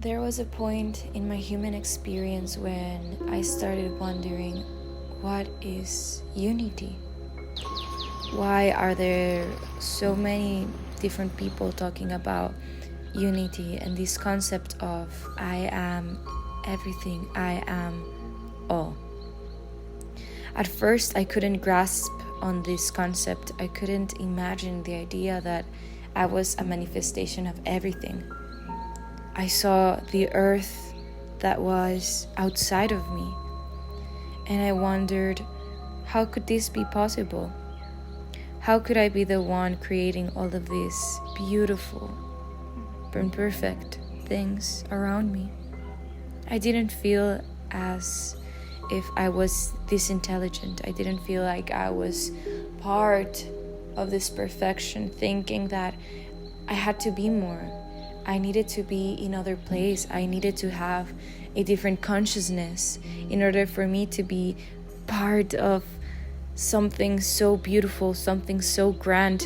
There was a point in my human experience when I started wondering, what is unity? Why are there so many different people talking about unity and this concept of I am everything, I am all? At first, I couldn't grasp on this concept. I couldn't imagine the idea that I was a manifestation of everything. I saw the earth that was outside of me, and I wondered, how could this be possible? How could I be the one creating all of these beautiful and perfect things around me? I didn't feel as if I was this intelligent. I didn't feel like I was part of this perfection, thinking that I had to be more. I needed to be in other place. I needed to have a different consciousness in order for me to be part of something so beautiful, something so grand.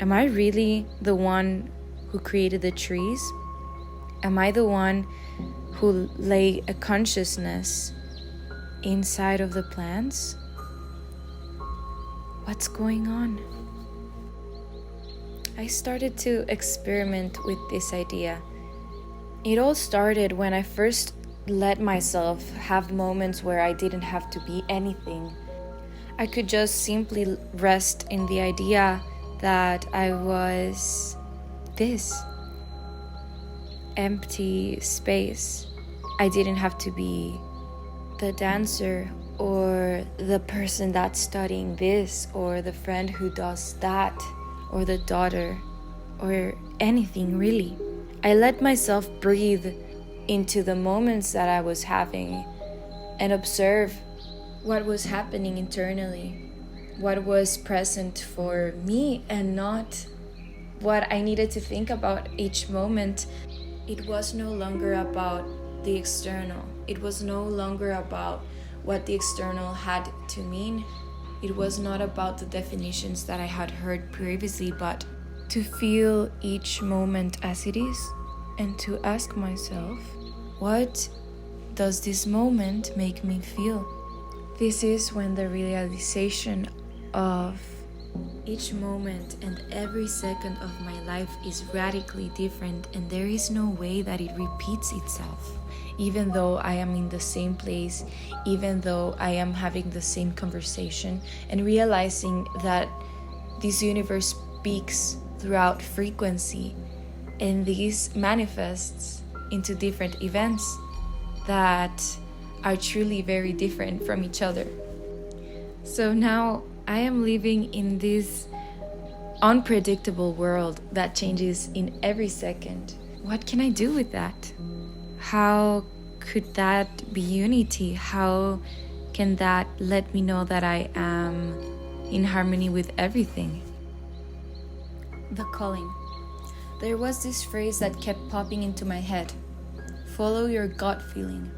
Am I really the one who created the trees? Am I the one who lay a consciousness inside of the plants? What's going on? I started to experiment with this idea. It all started when I first let myself have moments where I didn't have to be anything. I could just simply rest in the idea that I was this empty space. I didn't have to be the dancer or the person that's studying this or the friend who does that or the daughter or anything really. I let myself breathe into the moments that I was having and observe what was happening internally, what was present for me and not what I needed to think about each moment. It was no longer about the external. It was no longer about what the external had to mean. It was not about the definitions that I had heard previously, but to feel each moment as it is and to ask myself, what does this moment make me feel? This is when the realization of each moment and every second of my life is radically different, and there is no way that it repeats itself. Even though I am in the same place, even though I am having the same conversation, and realizing that this universe speaks throughout frequency, and this manifests into different events that are truly very different from each other. So now I am living in this unpredictable world that changes in every second. What can I do with that? How could that be unity? How can that let me know that I am in harmony with everything? The calling. There was this phrase that kept popping into my head. Follow your gut feeling.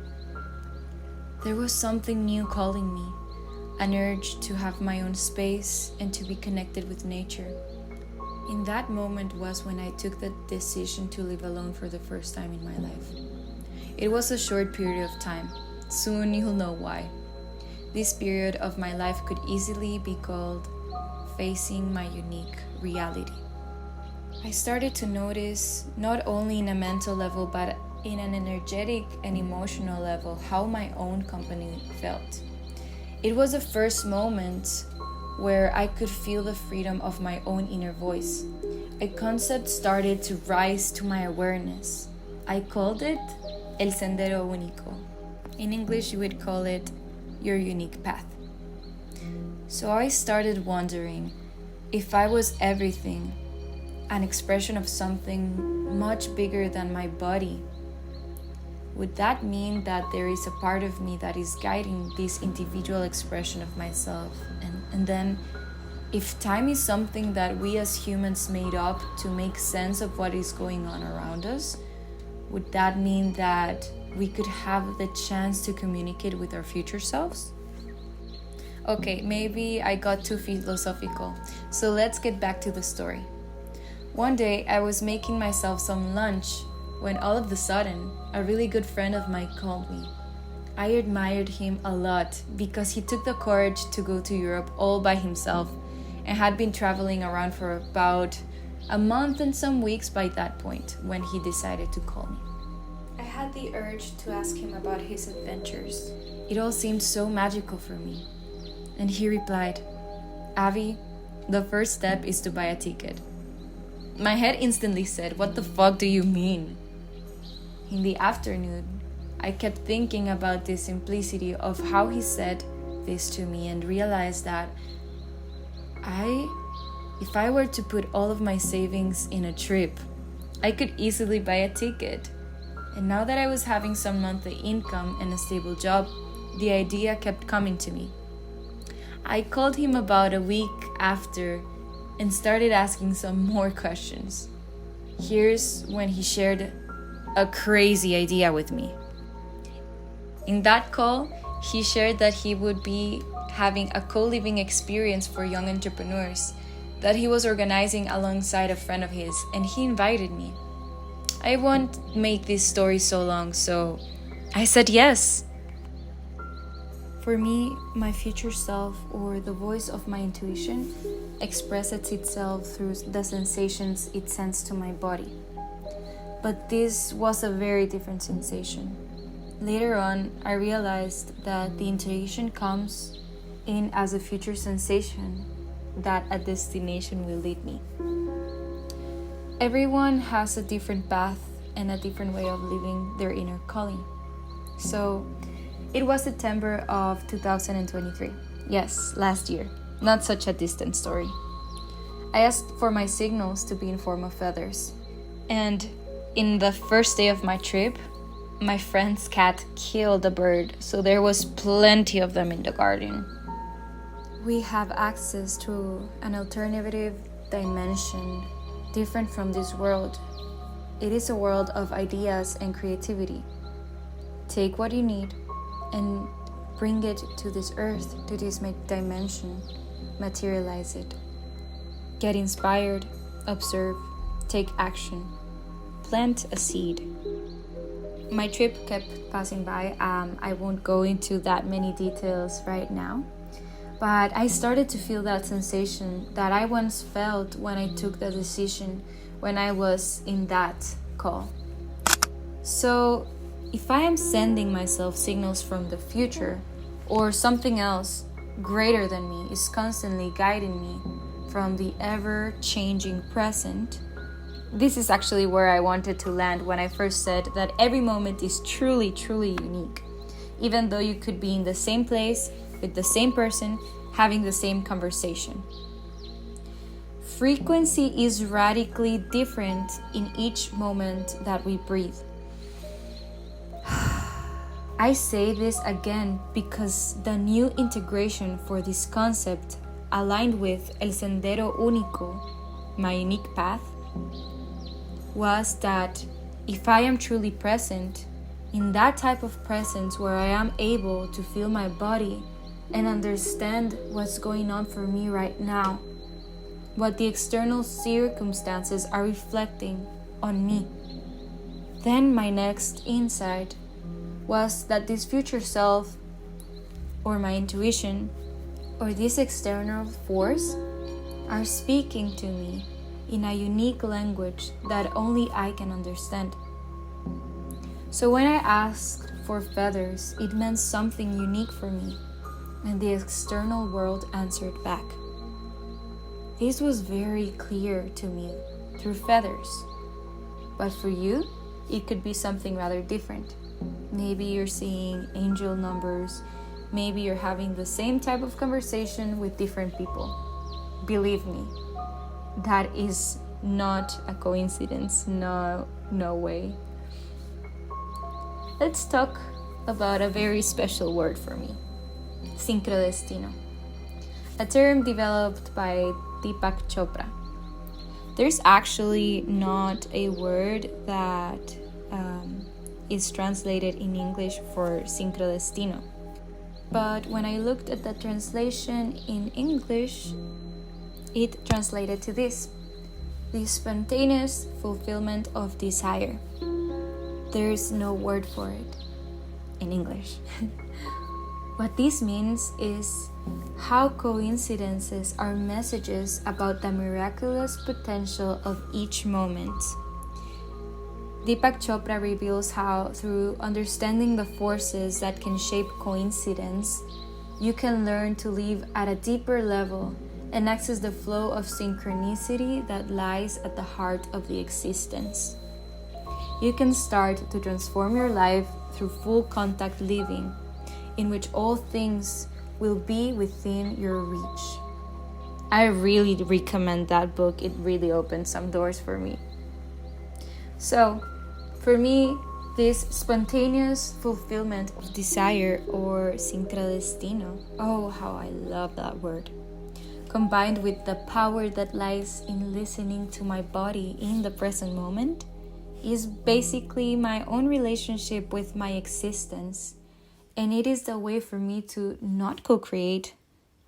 There was something new calling me, an urge to have my own space and to be connected with nature. In that moment was when I took the decision to live alone for the first time in my life. It was a short period of time. Soon you'll know why. This period of my life could easily be called facing my unique reality. I started to notice, not only in a mental level, but in an energetic and emotional level, how my own company felt. It was the first moment where I could feel the freedom of my own inner voice. A concept started to rise to my awareness. I called it El Sendero Único. In English, you would call it your unique path. So I started wondering if I was everything, an expression of something much bigger than my body. Would that mean that there is a part of me that is guiding this individual expression of myself? And then, if time is something that we as humans made up to make sense of what is going on around us, would that mean that we could have the chance to communicate with our future selves? Okay, maybe I got too philosophical, so let's get back to the story. One day, I was making myself some lunch when all of a sudden, a really good friend of mine called me. I admired him a lot because he took the courage to go to Europe all by himself and had been traveling around for about a month and some weeks by that point when he decided to call me. I had the urge to ask him about his adventures. It all seemed so magical for me. And he replied, "Avi, the first step is to buy a ticket." My head instantly said, "What the fuck do you mean?" In the afternoon, I kept thinking about the simplicity of how he said this to me and realized that if I were to put all of my savings in a trip, I could easily buy a ticket. And now that I was having some monthly income and a stable job, the idea kept coming to me. I called him about a week after and started asking some more questions. Here's when he shared a crazy idea with me. In that call, he shared that he would be having a co-living experience for young entrepreneurs that he was organizing alongside a friend of his, and he invited me. I won't make this story so long, so I said yes. For me, my future self, or the voice of my intuition, expresses itself through the sensations it sends to my body. But this was a very different sensation. Later on, I realized that the intuition comes in as a future sensation that a destination will lead me. Everyone has a different path and a different way of living their inner calling. So, it was September of 2023. Yes, last year. Not such a distant story. I asked for my signals to be in form of feathers. And in the first day of my trip, my friend's cat killed a bird, so there was plenty of them in the garden. We have access to an alternative dimension different from this world. It is a world of ideas and creativity. Take what you need and bring it to this earth, to this dimension, materialize it. Get inspired, observe, take action, plant a seed. My trip kept passing by. I won't go into that many details right now, but I started to feel that sensation that I once felt when I took the decision when I was in that call. So, if I am sending myself signals from the future, or something else greater than me is constantly guiding me from the ever-changing present, this is actually where I wanted to land when I first said that every moment is truly, truly unique, even though you could be in the same place, with the same person, having the same conversation. Frequency is radically different in each moment that we breathe. I say this again because the new integration for this concept aligned with El Sendero Único, my unique path, was that if I am truly present, in that type of presence where I am able to feel my body and understand what's going on for me right now, what the external circumstances are reflecting on me, then my next insight was that this future self, or my intuition, or this external force are speaking to me in a unique language that only I can understand. So when I asked for feathers, it meant something unique for me, and the external world answered back. This was very clear to me through feathers. But for you, it could be something rather different. Maybe you're seeing angel numbers. Maybe you're having the same type of conversation with different people. Believe me, that is not a coincidence. No way. Let's talk about a very special word for me. Sincrodestino. A term developed by Deepak Chopra. There's actually not a word that is translated in English for sincrodestino. But when I looked at the translation in English, it translated to this: the spontaneous fulfillment of desire. there's no word for it in English. What this means is how coincidences are messages about the miraculous potential of each moment. Deepak Chopra reveals how, through understanding the forces that can shape coincidence, you can learn to live at a deeper level and access the flow of synchronicity that lies at the heart of the existence. You can start to transform your life through full contact living, in which all things will be within your reach. I really recommend that book. It really opened some doors for me. So, for me, this spontaneous fulfillment of desire, or sincrodestino, oh, how I love that word, combined with the power that lies in listening to my body in the present moment, is basically my own relationship with my existence. And it is the way for me to not co-create,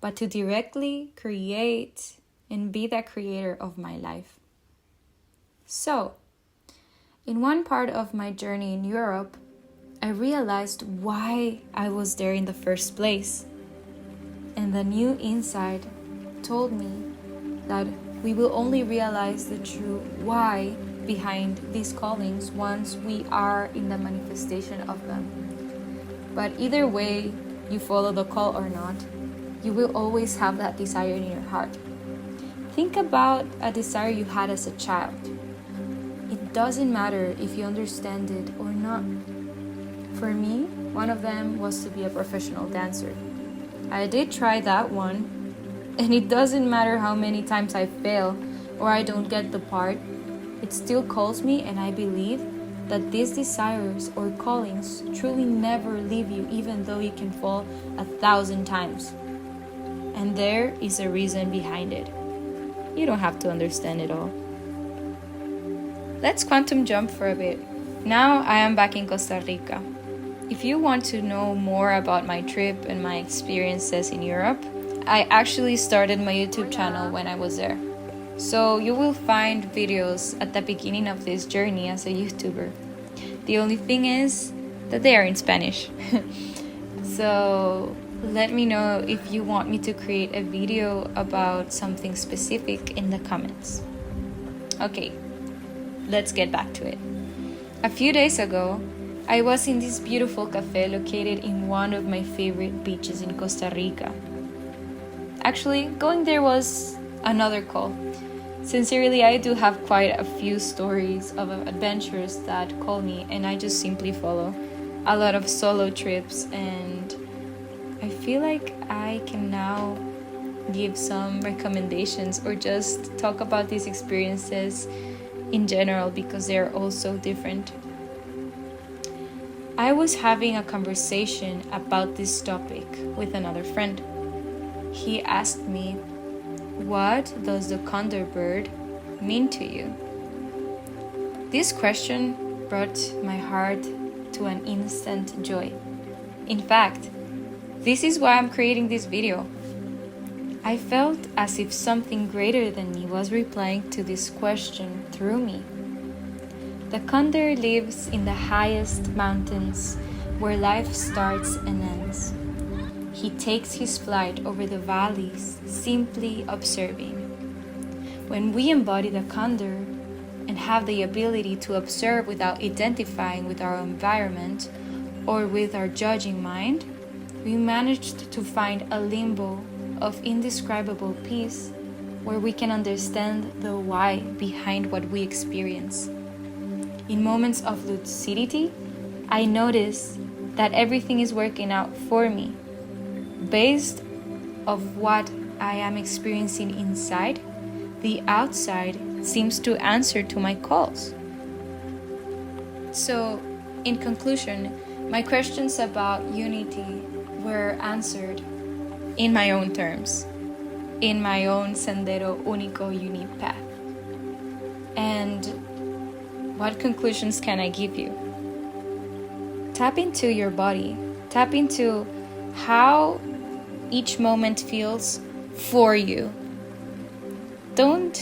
but to directly create and be the creator of my life. So, in one part of my journey in Europe, I realized why I was there in the first place. And the new insight told me that we will only realize the true why behind these callings once we are in the manifestation of them. But either way, you follow the call or not, you will always have that desire in your heart. Think about a desire you had as a child. It doesn't matter if you understand it or not. For me, one of them was to be a professional dancer. I did try that one, and it doesn't matter how many times I fail or I don't get the part, it still calls me, and I believe that these desires or callings truly never leave you, even though you can fall 1,000 times. And there is a reason behind it. You don't have to understand it all. Let's quantum jump for a bit. Now I am back in Costa Rica. If you want to know more about my trip and my experiences in Europe, I actually started my YouTube channel when I was there. So you will find videos at the beginning of this journey as a YouTuber. The only thing is that they are in Spanish. So let me know if you want me to create a video about something specific in the comments. Okay, let's get back to it. A few days ago, I was in this beautiful cafe located in one of my favorite beaches in Costa Rica. Actually, going there was another call. Sincerely, I do have quite a few stories of adventures that call me, and I just simply follow a lot of solo trips, and I feel like I can now give some recommendations or just talk about these experiences in general because they're all so different. I was having a conversation about this topic with another friend. He asked me, "What does the condor bird mean to you?" This question brought my heart to an instant joy. In fact, this is why I'm creating this video. I felt as if something greater than me was replying to this question through me. The condor lives in the highest mountains where life starts and ends. He takes his flight over the valleys, simply observing. When we embody the condor and have the ability to observe without identifying with our environment or with our judging mind, we managed to find a limbo of indescribable peace where we can understand the why behind what we experience. In moments of lucidity, I notice that everything is working out for me. Based of what I am experiencing inside, the outside seems to answer to my calls. So, in conclusion, my questions about unity were answered in my own terms, in my own sendero único unique path. And what conclusions can I give you? Tap into your body. Tap into how each moment feels for you. Don't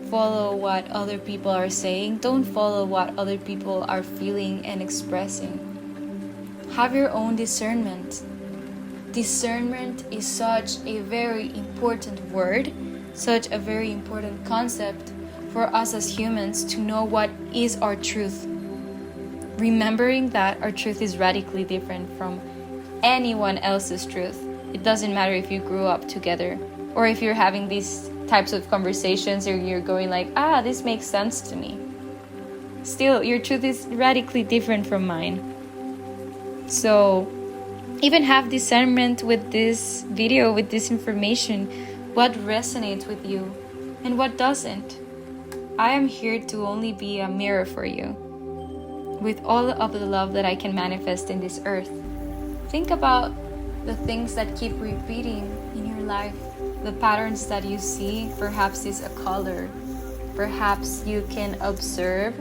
follow what other people are saying. Don't follow what other people are feeling and expressing. Have your own discernment. Discernment is such a very important word, such a very important concept for us as humans to know what is our truth. Remembering that our truth is radically different from anyone else's truth. It doesn't matter if you grew up together or if you're having these types of conversations or you're going like, this makes sense to me. Still, your truth is radically different from mine. So even have discernment with this video, with this information, what resonates with you and what doesn't. I am here to only be a mirror for you, with all of the love that I can manifest in this earth. Think about the things that keep repeating in your life, the patterns that you see. Perhaps it's a color. Perhaps you can observe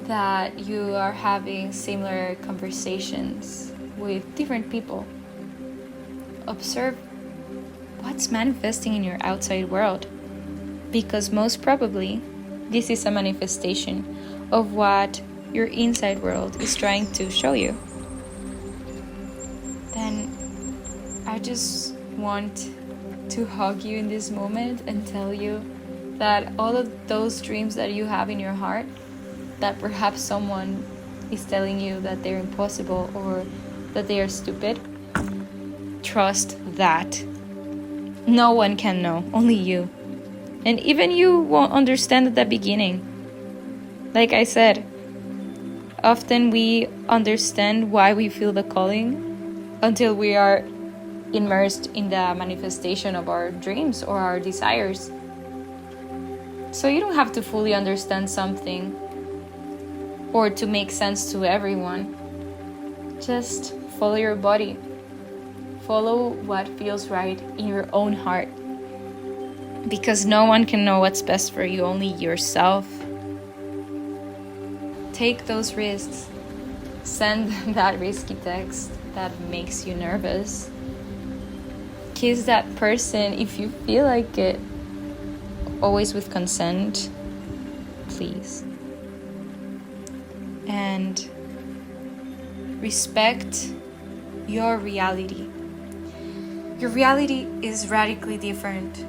that you are having similar conversations with different people. Observe what's manifesting in your outside world, because most probably this is a manifestation of what your inside world is trying to show you. Then I just want to hug you in this moment and tell you that all of those dreams that you have in your heart, that perhaps someone is telling you that they're impossible or that they are stupid, trust that. No one can know, only you. And even you won't understand at the beginning. Like I said, often we understand why we feel the calling until we are immersed in the manifestation of our dreams or our desires. So you don't have to fully understand something or to make sense to everyone. Just follow your body. Follow what feels right in your own heart. Because no one can know what's best for you, only yourself. Take those risks. Send that risky text that makes you nervous. Kiss that person if you feel like it. Always with consent, please. And respect your reality. Your reality is radically different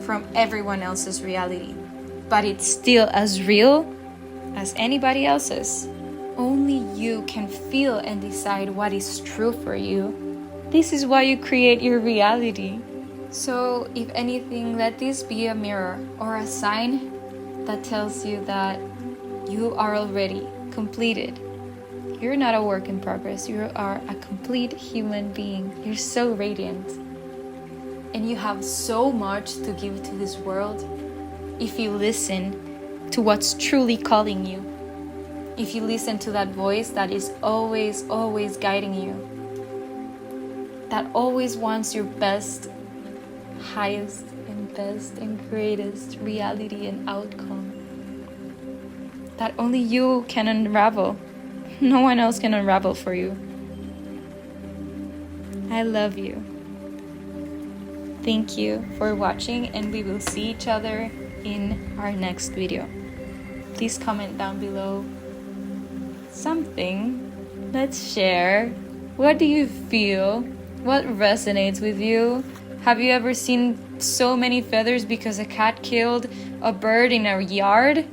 from everyone else's reality, but it's still as real as anybody else's. Only you can feel and decide what is true for you. This is why you create your reality. So if anything, let this be a mirror or a sign that tells you that you are already completed. You're not a work in progress. You are a complete human being. You're so radiant. And you have so much to give to this world if you listen to what's truly calling you. If you listen to that voice that is always, always guiding you. That always wants your best, highest and best and greatest reality and outcome. That only you can unravel. No one else can unravel for you. I love you. Thank you for watching, and we will see each other in our next video. Please comment down below something. Let's share. What do you feel? What resonates with you? Have you ever seen so many feathers because a cat killed a bird in a yard?